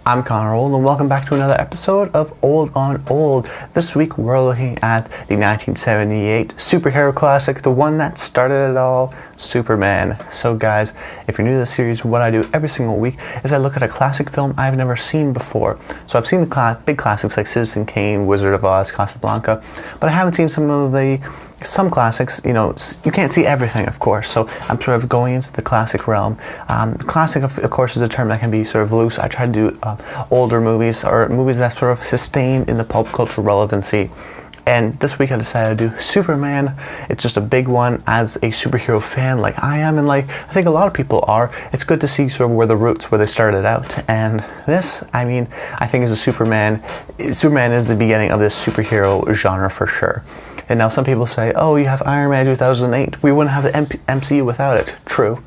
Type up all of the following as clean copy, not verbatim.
I'm Connor Old, and welcome back to another episode of Old on Old. This week we're looking at the 1978 superhero classic, the one that started it all, Superman. So guys, if you're new to the series, what I do every single week is I look at a classic film I've never seen before. So I've seen the big classics like Citizen Kane, Wizard of Oz, Casablanca, but I haven't seen some classics. You know, you can't see everything, of course, so I'm sort of going into the classic realm. Classic, of course, is a term that can be sort of loose. I try to do older movies, or movies that sort of sustain in the pulp culture relevancy. And this week I decided to do Superman. It's just a big one. As a superhero fan like I am, and like I think a lot of people are, it's good to see sort of where the roots, where they started out. And this, I mean, I think is a Superman is the beginning of this superhero genre for sure. And now some people say, oh, you have Iron Man 2008. We wouldn't have the MCU without it. True.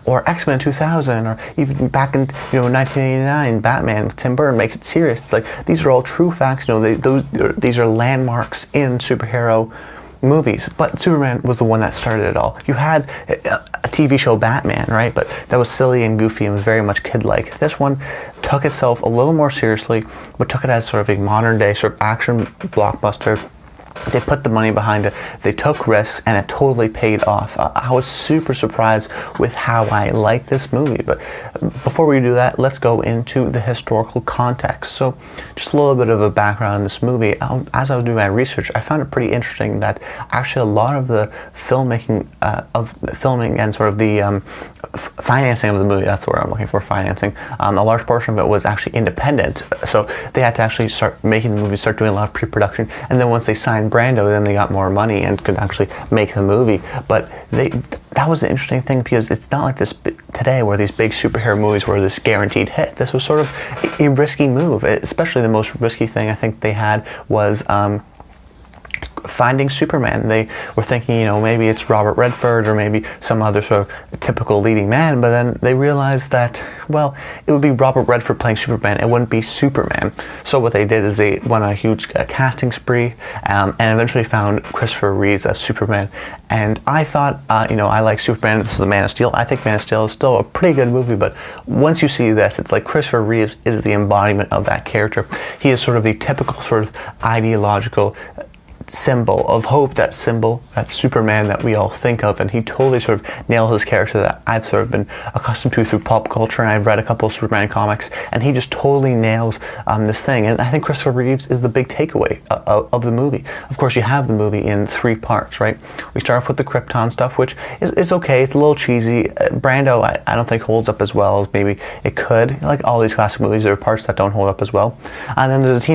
Or X-Men 2000, or even back in 1989, Batman with Tim Burton makes it serious. It's like, these are all true facts. These are landmarks in superhero movies. But Superman was the one that started it all. You had a TV show, Batman, right? But that was silly and goofy and was very much kid-like. This one took itself a little more seriously, but took it as sort of a modern-day sort of action blockbuster. They put the money behind it, they took risks, and it totally paid off. I was super surprised with how I like this movie. But before we do that, let's go into the historical context. So just a little bit of a background on this movie. As I was doing my research, I found it pretty interesting that actually a lot of the filming and sort of the financing of the movie, that's the word I'm looking for, financing, a large portion of it was actually independent. So they had to actually start making the movie, start doing a lot of pre-production, and then once they signed Brando, then they got more money and could actually make the movie. But that was an interesting thing, because it's not like this today where these big superhero movies were this guaranteed hit. This was sort of a risky move. Especially the most risky thing I think they had was finding Superman. They were thinking, maybe it's Robert Redford or maybe some other sort of typical leading man, but then they realized that, well, it would be Robert Redford playing Superman. It wouldn't be Superman. So what they did is they went on a huge casting spree and eventually found Christopher Reeve as Superman. And I thought, I like Superman. This is the Man of Steel. I think Man of Steel is still a pretty good movie, but once you see this, it's like Christopher Reeve is the embodiment of that character. He is sort of the typical sort of ideological symbol of hope, that Superman that we all think of, and he totally sort of nails his character that I've sort of been accustomed to through pop culture, and I've read a couple of Superman comics, and he just totally nails this thing. And I think Christopher Reeve is the big takeaway of the movie. Of course, you have the movie in 3 parts, right? We start off with the Krypton stuff, which is okay. It's a little cheesy. Brando, I don't think holds up as well as maybe it could. Like all these classic movies, there are parts that don't hold up as well. And then there's the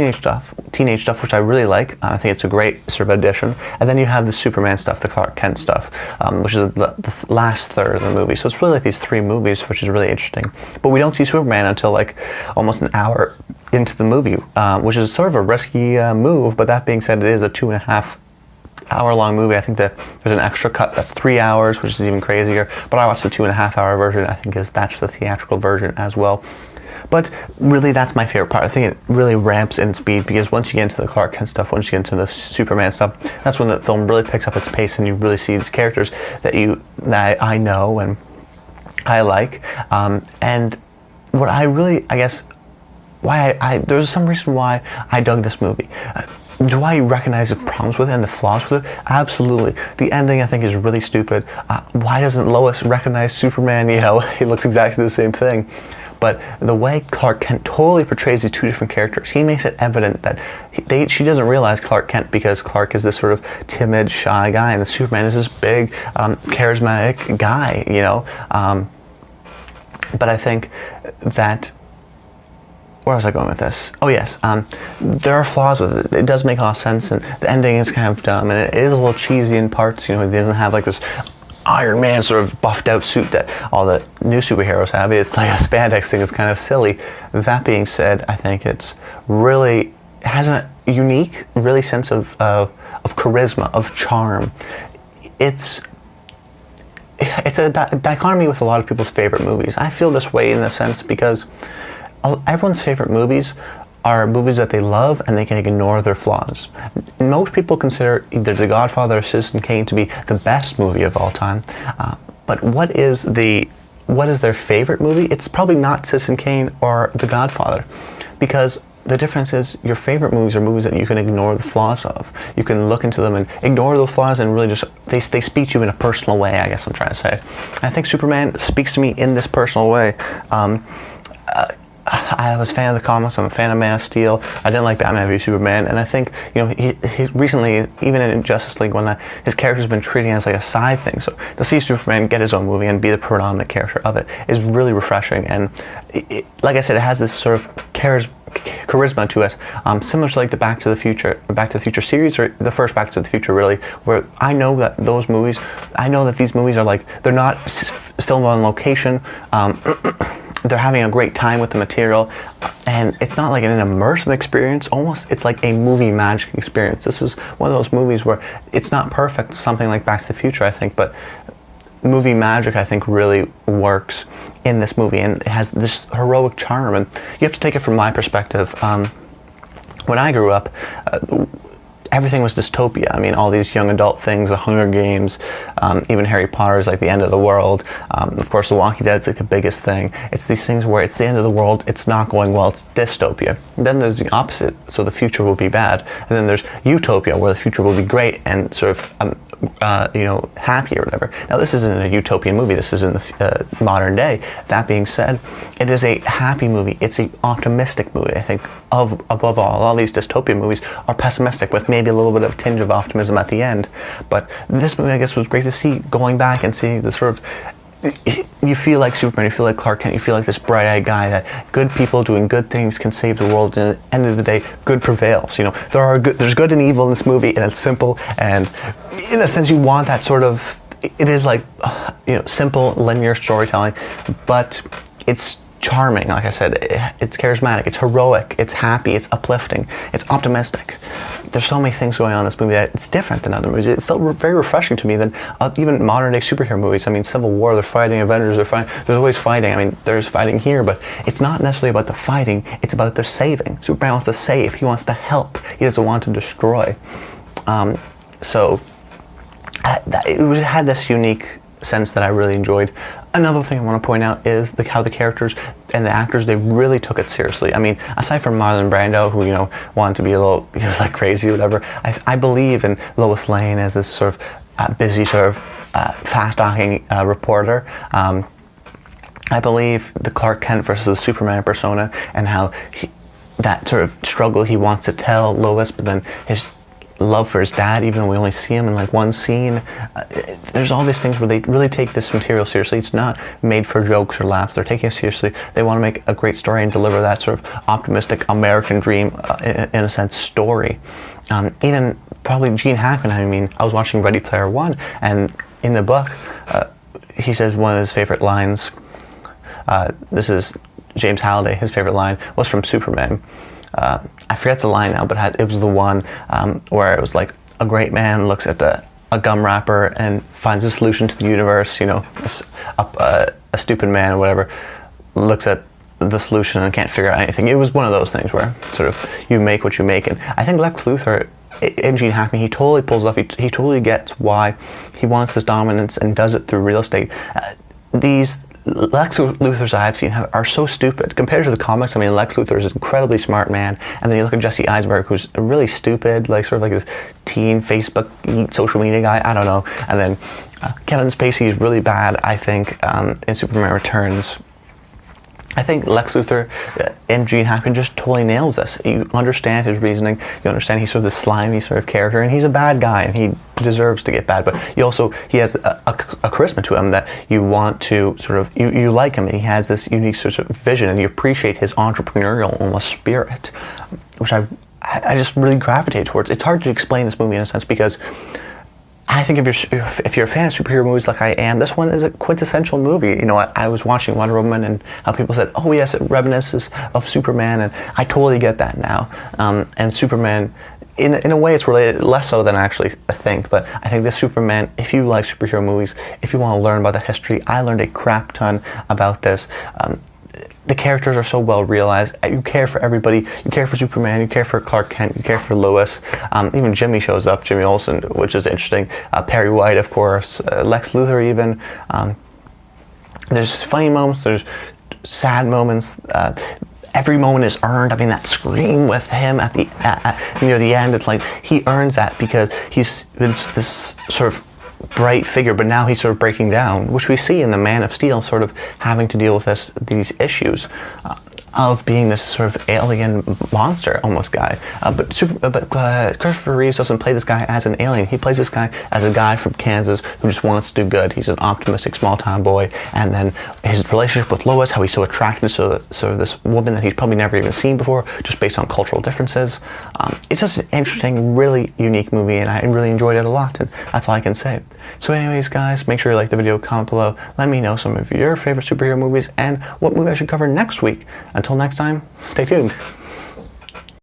teenage stuff, which I really like. I think it's a great sort of addition. And then you have the Superman stuff, the Clark Kent stuff, which is the last third of the movie. So it's really like these 3 movies, which is really interesting. But we don't see Superman until like almost an hour into the movie, which is sort of a risky move. But that being said, it is a 2.5 hour long movie. I think that there's an extra cut that's 3 hours, which is even crazier. But I watched the 2.5 hour version. I think that's the theatrical version as well. But really, that's my favorite part. I think it really ramps in speed, because once you get into the Clark Kent stuff, once you get into the Superman stuff, that's when the film really picks up its pace, and you really see these characters that I know and I like. And what I really, I guess, there's some reason why I dug this movie. Do I recognize the problems with it and the flaws with it? Absolutely. The ending, I think, is really stupid. Why doesn't Lois recognize Superman? He looks exactly the same thing. But the way Clark Kent totally portrays these 2 different characters, he makes it evident that she doesn't realize Clark Kent, because Clark is this sort of timid, shy guy, and the Superman is this big, charismatic guy, But I think that, where was I going with this? Oh yes, there are flaws with it. It does make a lot of sense, and the ending is kind of dumb, and it is a little cheesy in parts. He doesn't have like this Iron Man sort of buffed out suit that all the new superheroes have. It's like a spandex thing. It's kind of silly. That being said, I think it has a unique, really sense of charisma, of charm. It's a dichotomy with a lot of people's favorite movies. I feel this way in the sense because everyone's favorite movies are movies that they love and they can ignore their flaws. Most people consider either The Godfather or Citizen Kane to be the best movie of all time. But what is the what is their favorite movie, it's probably not Citizen Kane or The Godfather, because the difference is your favorite movies are movies that you can ignore the flaws of. You can look into them and ignore those flaws and really just, they speak to you in a personal way, I guess I'm trying to say. And I think Superman speaks to me in this personal way. I was a fan of the comics, I'm a fan of Man of Steel. I didn't like Batman v Superman, and I think, you know, he recently, even in Justice League, when his character's been treating it as like a side thing, so to see Superman get his own movie and be the predominant character of it is really refreshing. And like I said, it has this sort of charisma to it, similar to like the Back to the Future series, or the first Back to the Future, really, where I know that these movies are like, they're not filmed on location. They're having a great time with the material, and it's not like an immersive experience. Almost, it's like a movie magic experience. This is one of those movies where it's not perfect, something like Back to the Future, I think, but movie magic, I think, really works in this movie, and it has this heroic charm. And you have to take it from my perspective. When I grew up, everything was dystopia. I mean, all these young adult things, the Hunger Games, even Harry Potter is like the end of the world. Of course, The Walking Dead's like the biggest thing. It's these things where it's the end of the world, it's not going well, it's dystopia. And then there's the opposite, so the future will be bad. And then there's utopia, where the future will be great and sort of happy or whatever. Now, this isn't a utopian movie. This is in the modern day. That being said, it is a happy movie. It's an optimistic movie. I think above all these dystopian movies are pessimistic with maybe a little bit of a tinge of optimism at the end. But this movie, I guess, was great to see, going back and seeing the sort of, you feel like Superman, you feel like Clark Kent, you feel like this bright-eyed guy that good people doing good things can save the world, and at the end of the day, good prevails. You know, there's good and evil in this movie, and it's simple, and in a sense, you want that sort of, it is like, simple, linear storytelling, but it's charming. Like I said, it's charismatic, it's heroic, it's happy, it's uplifting, it's optimistic. There's so many things going on in this movie that it's different than other movies. It felt very refreshing to me than even modern day superhero movies. I mean, Civil War, they're fighting, Avengers, they're fighting, there's always fighting. I mean, there's fighting here, but it's not necessarily about the fighting, it's about the saving. Superman wants to save, he wants to help, he doesn't want to destroy. So it had this unique sense that I really enjoyed. Another thing I want to point out is how the characters and the actors, they really took it seriously. I mean, aside from Marlon Brando, who, wanted to be a little, he was like crazy or whatever, I believe in Lois Lane as this sort of busy, sort of fast-talking reporter. I believe the Clark Kent versus the Superman persona, and how that sort of struggle he wants to tell Lois, but then his love for his dad, even though we only see him in like one scene. There's all these things where they really take this material seriously. It's not made for jokes or laughs. They're taking it seriously. They want to make a great story and deliver that sort of optimistic American dream, in a sense, story. Even probably Gene Hackman, I mean, I was watching Ready Player One, and in the book, he says one of his favorite lines, this is James Halliday, his favorite line was from Superman. I forget the line now, but it was the one where it was like, a great man looks at a gum wrapper and finds a solution to the universe. A stupid man or whatever looks at the solution and can't figure out anything. It was one of those things where sort of you make what you make. And I think Lex Luthor and Gene Hackman, he totally pulls off. He totally gets why he wants this dominance and does it through real estate. These Lex Luthors I've seen are so stupid compared to the comics. I mean, Lex Luthor is an incredibly smart man, and then you look at Jesse Eisenberg, who's really stupid, like sort of like this teen Facebook social media guy. I don't know. And then Kevin Spacey is really bad, I think, in Superman Returns. I think Lex Luthor and Gene Hackman just totally nails this. You understand his reasoning. You understand he's sort of this slimy sort of character, and he's a bad guy, and he deserves to get bad. But he has a charisma to him that you want to sort of, you like him, and he has this unique sort of vision, and you appreciate his entrepreneurial almost spirit, which I just really gravitate towards. It's hard to explain this movie in a sense, because I think if you're a fan of superhero movies like I am, this one is a quintessential movie. I was watching Wonder Woman, and how people said, oh yes, it reminisces of Superman, and I totally get that now. And Superman, in a way, it's related, less so than I actually think, but I think this Superman, if you like superhero movies, if you want to learn about the history, I learned a crap ton about this. The characters are so well realized. You care for everybody. You care for Superman. You care for Clark Kent. You care for Lois. Even Jimmy shows up, Jimmy Olsen, which is interesting. Perry White, of course. Lex Luthor, even. There's funny moments, there's sad moments. Every moment is earned. I mean, that scream with him at the near the end, it's like he earns that because he's this sort of bright figure, but now he's sort of breaking down, which we see in the Man of Steel, sort of having to deal with these issues of being this sort of alien monster almost guy. But Christopher Reeves doesn't play this guy as an alien. He plays this guy as a guy from Kansas who just wants to do good. He's an optimistic small town boy, and then his relationship with Lois, how he's so attracted to sort of this woman that he's probably never even seen before, just based on cultural differences. It's just an interesting, really unique movie, and I really enjoyed it a lot, and that's all I can say. So anyways, guys, make sure you like the video, comment below, let me know some of your favorite superhero movies and what movie I should cover next week. Until next time, stay tuned.